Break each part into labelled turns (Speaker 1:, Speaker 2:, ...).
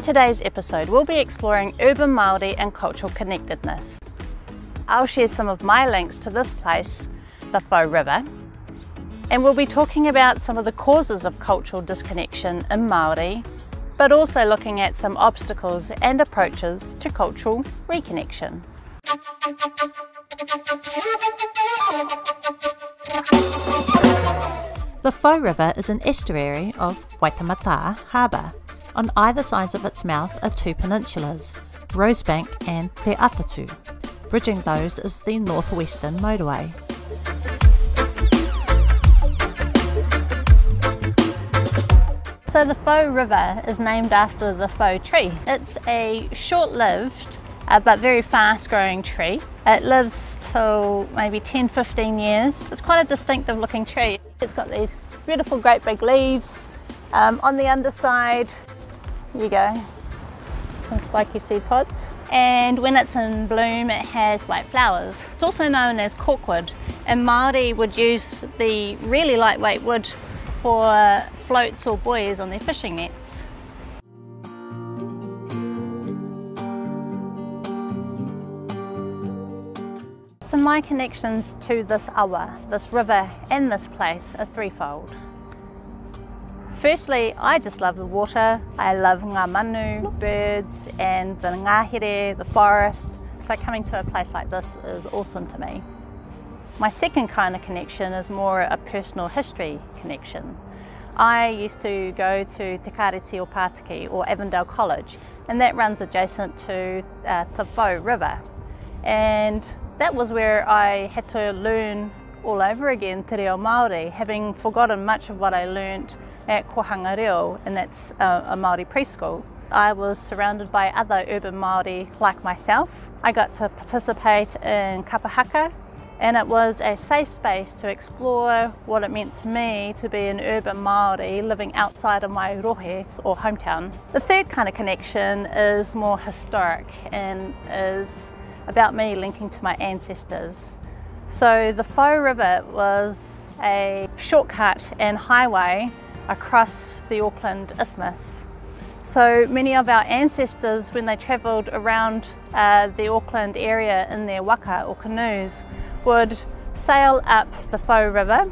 Speaker 1: today's episode, we'll be exploring urban Māori and cultural connectedness. I'll share some of my links to this place, the Whau River, and we'll be talking about some of the causes of cultural disconnection in Māori, but also looking at some obstacles and approaches to cultural reconnection. The Whau River is an estuary of Waitemata Harbour. On either sides of its mouth are two peninsulas, Rosebank and Te Atatu. Bridging those is the Northwestern Motorway. So the Whau River is named after the Whau tree. It's a short-lived but very fast-growing tree. It lives till maybe 10-15 years. It's quite a distinctive looking tree. It's got these beautiful great big leaves. On the underside, here you go, some spiky seed pods. And when it's in bloom, it has white flowers. It's also known as corkwood, and Māori would use the really lightweight wood for floats or buoys on their fishing nets. So my connections to this awa, this river and this place are threefold. Firstly, I just love the water. I love ngā manu, birds and the ngahere, the forest. So coming to a place like this is awesome to me. My second kind of connection is more a personal history connection. I used to go to Te Kareti o Pātiki or Avondale College, and that runs adjacent to the Whau River. And that was where I had to learn all over again te reo Māori, having forgotten much of what I learnt at Kohanga Reo, and that's a Māori preschool. I was surrounded by other urban Māori like myself. I got to participate in kapahaka, and it was a safe space to explore what it meant to me to be an urban Māori living outside of my rohe or hometown. The third kind of connection is more historic and is about me linking to my ancestors. So the Whau River was a shortcut and highway across the Auckland Isthmus. So many of our ancestors, when they travelled around the Auckland area in their waka or canoes, would sail up the Whau River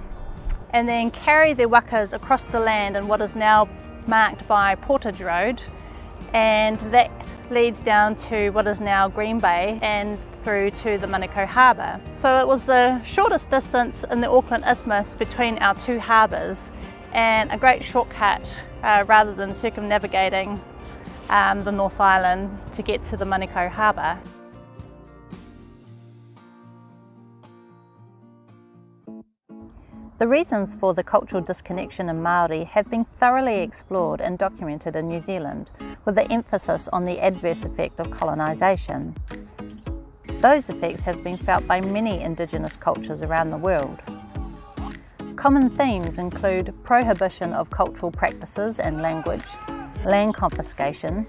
Speaker 1: and then carry their wakas across the land in what is now marked by Portage Road, and that leads down to what is now Green Bay and through to the Manukau Harbour. So it was the shortest distance in the Auckland Isthmus between our two harbours, and a great shortcut rather than circumnavigating the North Island to get to the Manukau Harbour. The reasons for the cultural disconnection in Māori have been thoroughly explored and documented in New Zealand, with the emphasis on the adverse effect of colonisation. Those effects have been felt by many Indigenous cultures around the world. Common themes include prohibition of cultural practices and language, land confiscation,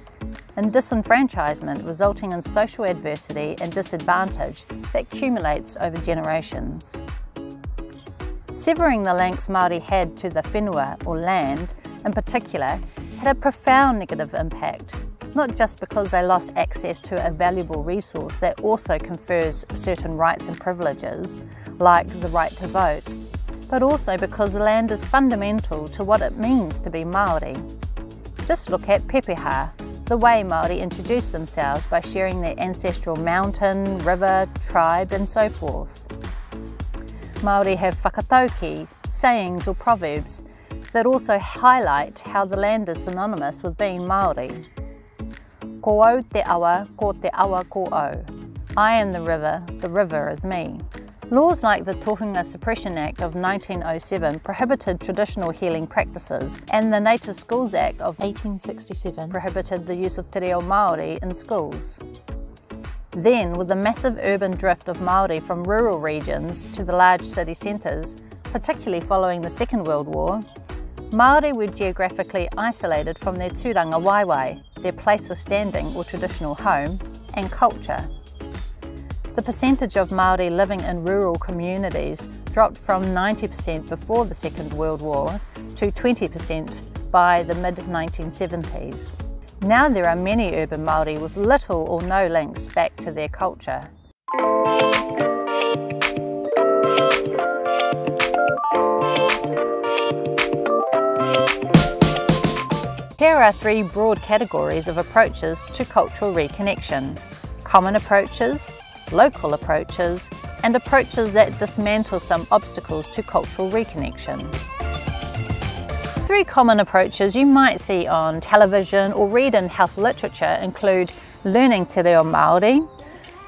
Speaker 1: and disenfranchisement resulting in social adversity and disadvantage that accumulates over generations. Severing the links Māori had to the whenua or land in particular had a profound negative impact, not just because they lost access to a valuable resource that also confers certain rights and privileges, like the right to vote, but also because the land is fundamental to what it means to be Māori. Just look at pepeha, the way Māori introduce themselves by sharing their ancestral mountain, river, tribe and so forth. Māori have whakatauki, sayings or proverbs that also highlight how the land is synonymous with being Māori. Ko au te awa, ko te awa ko au. I am the river is me. Laws like the Tohunga Suppression Act of 1907 prohibited traditional healing practices, and the Native Schools Act of 1867 prohibited the use of te reo Māori in schools. Then, with the massive urban drift of Māori from rural regions to the large city centres, particularly following the Second World War, Māori were geographically isolated from their tūranga waiwai, their place of standing or traditional home, and culture. The percentage of Māori living in rural communities dropped from 90% before the Second World War to 20% by the mid-1970s. Now there are many urban Māori with little or no links back to their culture. Here are three broad categories of approaches to cultural reconnection: common approaches, local approaches, and approaches that dismantle some obstacles to cultural reconnection. Three common approaches you might see on television or read in health literature include learning te reo Māori,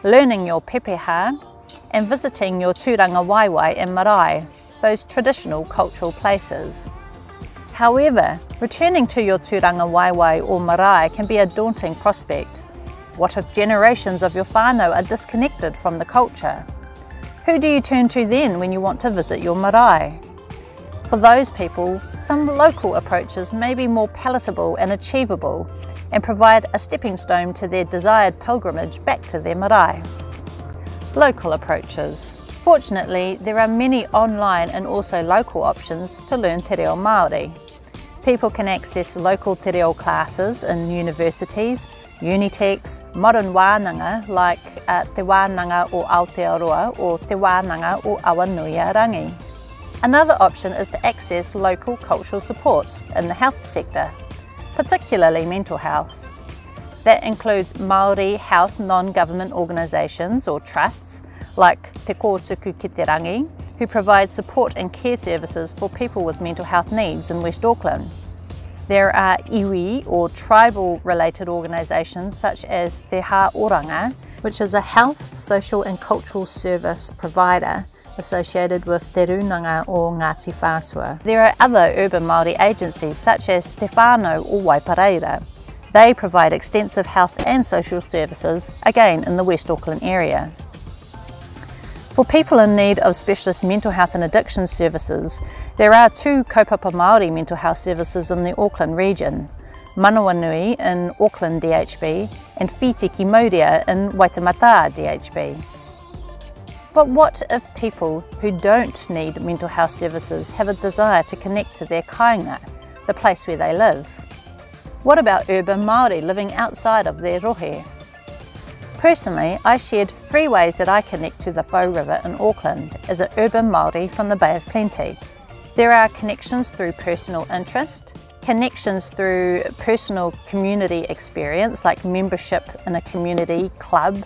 Speaker 1: learning your pepeha, and visiting your tūranga waiwai and marae, those traditional cultural places. However, returning to your tūranga waiwai or marae can be a daunting prospect. What if generations of your whānau are disconnected from the culture? Who do you turn to then when you want to visit your marae? For those people, some local approaches may be more palatable and achievable and provide a stepping stone to their desired pilgrimage back to their marae. Local approaches. Fortunately, there are many online and also local options to learn te reo Māori. People can access local te reo classes in universities, unitechs, modern wānanga like te wānanga o Aotearoa or te wānanga o Awanuiarangi. Another option is to access local cultural supports in the health sector, particularly mental health. That includes Māori health non-government organisations or trusts like Te Kōtuku Ki Te Rangi, who provide support and care services for people with mental health needs in West Auckland. There are iwi or tribal related organisations such as Te Hā Oranga, which is a health, social and cultural service provider associated with Te Runanga o Ngāti Whātua. There are other urban Māori agencies such as Te Whānau o Waipareira. They provide extensive health and social services, again in the West Auckland area. For people in need of specialist mental health and addiction services, there are two kaupapa Māori mental health services in the Auckland region, Manawanui in Auckland DHB and Whitiki Mauria in Waitemata DHB. But what if people who don't need mental health services have a desire to connect to their kāinga, the place where they live? What about urban Māori living outside of their rohe? Personally, I shared 3 ways that I connect to the Whau River in Auckland as an urban Māori from the Bay of Plenty. There are connections through personal interest, connections through personal community experience like membership in a community club,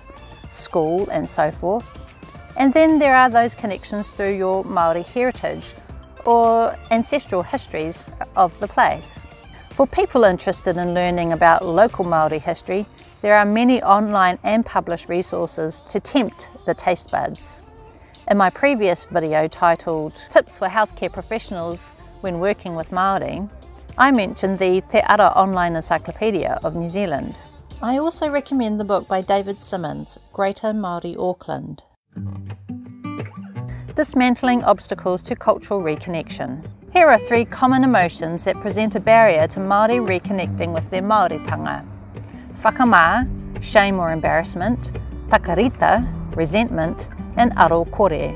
Speaker 1: school and so forth. And then there are those connections through your Māori heritage or ancestral histories of the place. For people interested in learning about local Māori history, there are many online and published resources to tempt the taste buds. In my previous video titled Tips for Healthcare Professionals when Working with Māori, I mentioned the Te Ara Online Encyclopedia of New Zealand. I also recommend the book by David Simmons, Greater Māori Auckland. Dismantling obstacles to cultural reconnection. Here are 3 common emotions that present a barrier to Māori reconnecting with their Māoritanga. Whakamā, shame or embarrassment, takarita, resentment, and aro kore,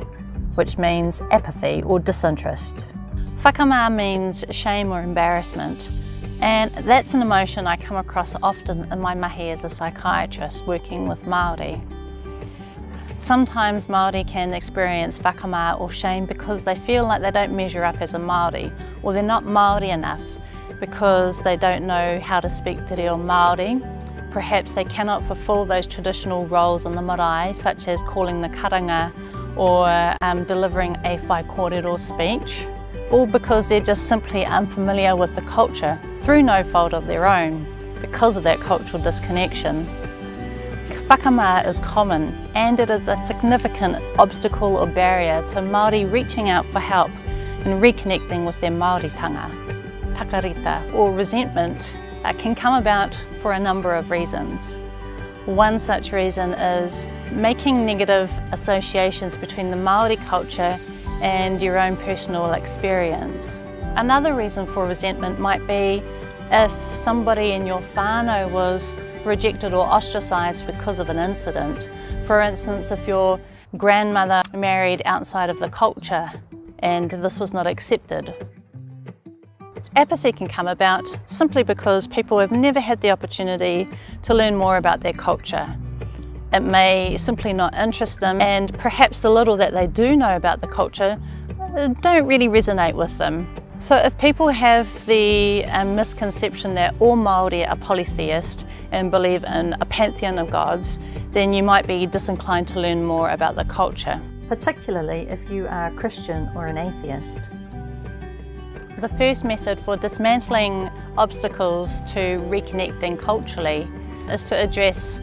Speaker 1: which means apathy or disinterest. Whakamā means shame or embarrassment, and that's an emotion I come across often in my mahi as a psychiatrist working with Māori. Sometimes Māori can experience whakamā or shame because they feel like they don't measure up as a Māori, or they're not Māori enough because they don't know how to speak te reo Māori. Perhaps they cannot fulfil those traditional roles in the marae, such as calling the karanga or delivering a whai kōrero speech, or because they're just simply unfamiliar with the culture through no fault of their own because of that cultural disconnection. Whakamā is common and it is a significant obstacle or barrier to Māori reaching out for help and reconnecting with their Māoritanga. Takarita or resentment can come about for a number of reasons. One such reason is making negative associations between the Māori culture and your own personal experience. Another reason for resentment might be if somebody in your whānau was rejected or ostracised because of an incident. For instance, if your grandmother married outside of the culture and this was not accepted. Apathy can come about simply because people have never had the opportunity to learn more about their culture. It may simply not interest them, and perhaps the little that they do know about the culture don't really resonate with them. So if people have the misconception that all Māori are polytheist and believe in a pantheon of gods, then you might be disinclined to learn more about the culture. Particularly if you are a Christian or an atheist. The first method for dismantling obstacles to reconnecting culturally is to address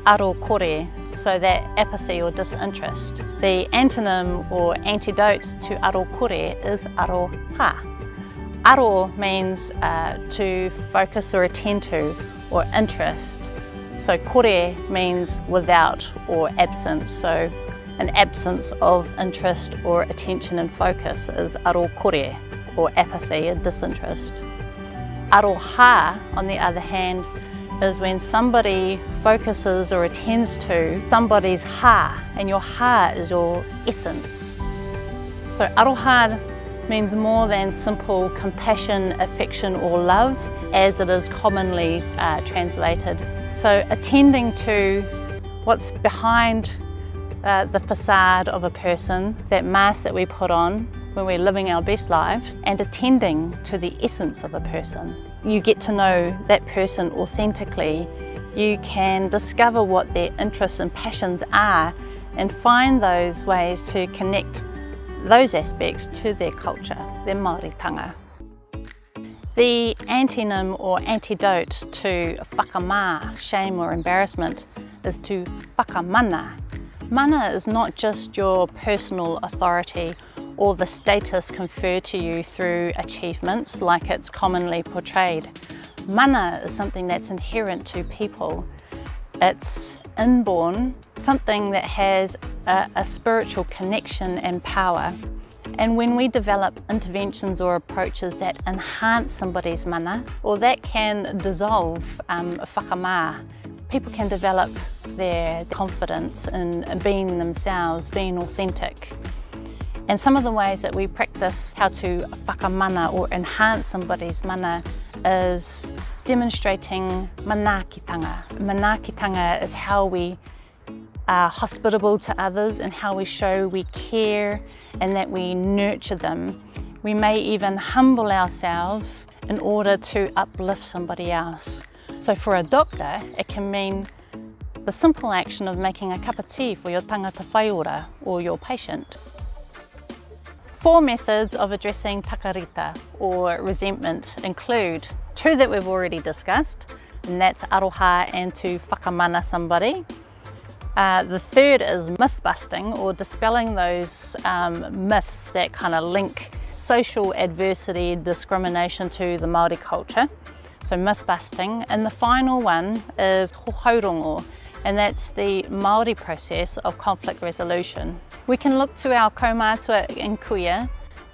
Speaker 1: aro kore, so that apathy or disinterest. The antonym or antidote to aro kore is aro ha. Aro means to focus or attend to, or interest. So kore means without or absent. So an absence of interest or attention and focus is aro kore, or apathy and disinterest. Aro ha, on the other hand, is when somebody focuses or attends to somebody's ha, and your ha is your essence. So aroha means more than simple compassion, affection or love, as it is commonly translated. So attending to what's behind the facade of a person, that mask that we put on when we're living our best lives, and attending to the essence of a person. You get to know that person authentically. You can discover what their interests and passions are and find those ways to connect those aspects to their culture, their Māoritanga. The antonym or antidote to whakamā, shame or embarrassment, is to whakamana. Mana is not just your personal authority or the status conferred to you through achievements like it's commonly portrayed. Mana is something that's inherent to people. It's inborn, something that has a spiritual connection and power. And when we develop interventions or approaches that enhance somebody's mana, or that can dissolve whakamā, people can develop their confidence in being themselves, being authentic. And some of the ways that we practice how to whakamana or enhance somebody's mana is demonstrating manaakitanga. Manaakitanga is how we are hospitable to others and how we show we care and that we nurture them. We may even humble ourselves in order to uplift somebody else. So for a doctor, it can mean the simple action of making a cup of tea for your tangata whaiora or your patient. 4 methods of addressing takarita or resentment include 2 that we've already discussed, and that's aroha and to whakamana somebody. The 3rd is myth busting, or dispelling those myths that kind of link social adversity, discrimination to the Māori culture. So myth busting. And the final one is hohaurongo, and that's the Māori process of conflict resolution. We can look to our kaumātua and kuia,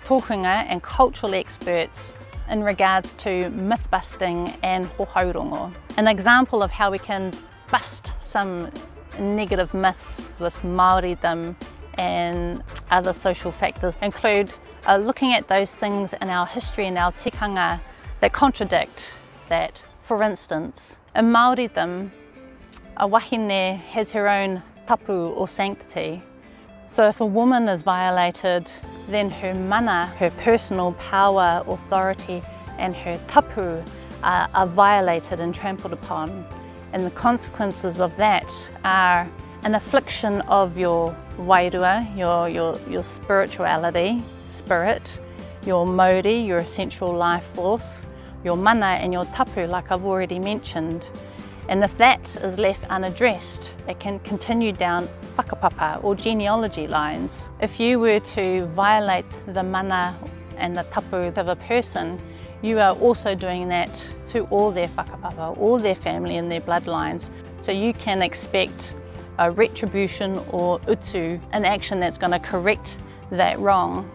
Speaker 1: tōhunga and cultural experts in regards to myth busting and hohaurongo. An example of how we can bust some negative myths with Māoridom and other social factors include looking at those things in our history and our tikanga that contradict that. For instance, in Māoridom, a wahine has her own tapu or sanctity. So if a woman is violated, then her mana, her personal power, authority, and her tapu are violated and trampled upon. And the consequences of that are an affliction of your wairua, your spirituality, spirit, your mauri, your essential life force, your mana and your tapu, like I've already mentioned. And if that is left unaddressed, it can continue down whakapapa or genealogy lines. If you were to violate the mana and the tapu of a person, you are also doing that to all their whakapapa, all their family and their bloodlines. So you can expect a retribution or utu, an action that's going to correct that wrong,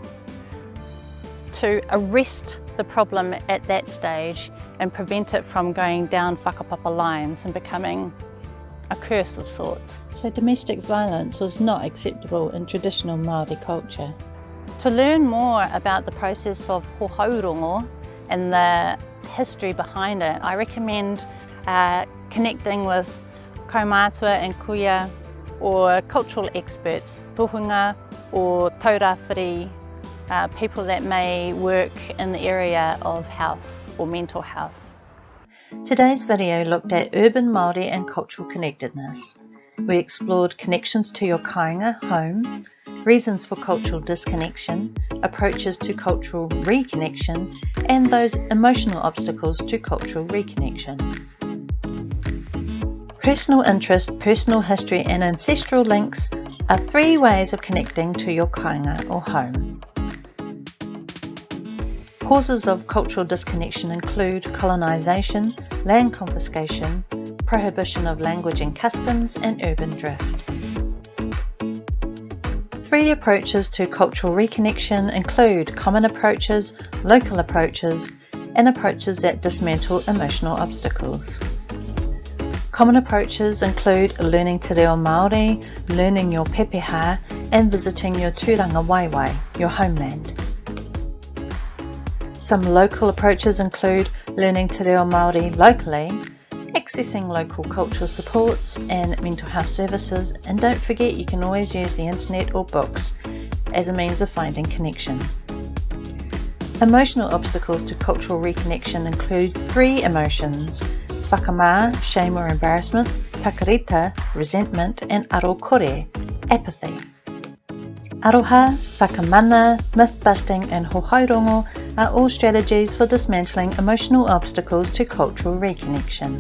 Speaker 1: to arrest the problem at that stage and prevent it from going down whakapapa lines and becoming a curse of sorts. So domestic violence was not acceptable in traditional Māori culture. To learn more about the process of hohaurongo and the history behind it, I recommend connecting with kaumātua and kuia or cultural experts, tohunga or taurāwhiri, people that may work in the area of health or mental health.
Speaker 2: Today's video looked at urban Māori and cultural connectedness. We explored connections to your kāinga, home, reasons for cultural disconnection, approaches to cultural reconnection, and those emotional obstacles to cultural reconnection. Personal interest, personal history, and ancestral links are 3 ways of connecting to your kāinga or home. Causes of cultural disconnection include colonisation, land confiscation, prohibition of language and customs, and urban drift. 3 approaches to cultural reconnection include common approaches, local approaches, and approaches that dismantle emotional obstacles. Common approaches include learning te reo Māori, learning your pepeha, and visiting your tūranga waiwai, your homeland. Some local approaches include learning te reo Māori locally, accessing local cultural supports and mental health services, and don't forget you can always use the internet or books as a means of finding connection. Emotional obstacles to cultural reconnection include 3 emotions: whakamā, shame or embarrassment, takarita, resentment, and arokore, apathy. Aroha, whakamana, myth-busting, and hohairongo are all strategies for dismantling emotional obstacles to cultural reconnection.